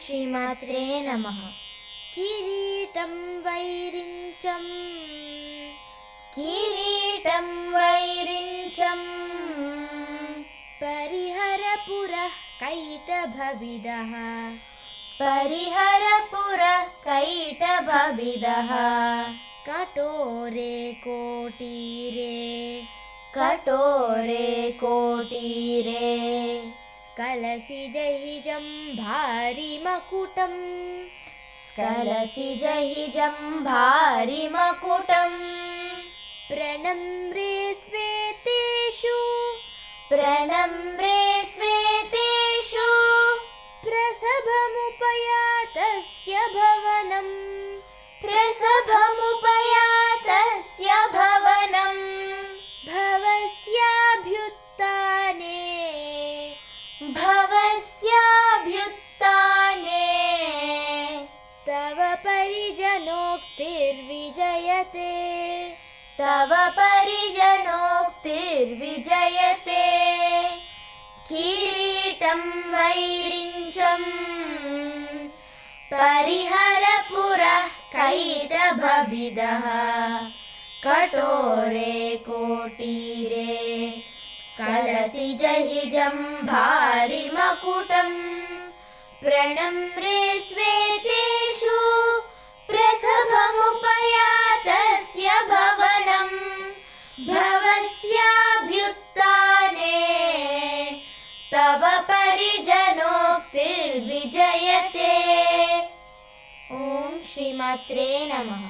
श्रीमात्रे नमः। किरीटं वैरिञ्चं परिहरपुरः कैटभविदः कटोरे कोटीरे स्खलसिजहिजं भारिमकुटम् प्रणम्रे स्वेतेषु प्रसभमुपयातस्य भवनम् भवस्याभ्युत्थाने तव परिजनोक्तिर्विजयते किरीटं वैरिञ्चं परिहरपुरः कैटभविदः कटोरे कोटीरे स्खलसिजहिजं भारिमकुटम् प्रणम्रे स्वेतेषु प्रसभमुपयातस्य भवनम् भवस्याभ्युत्थाने तव परिजनोक्तिर्विजयते। ॐ श्रीमात्रे नमः।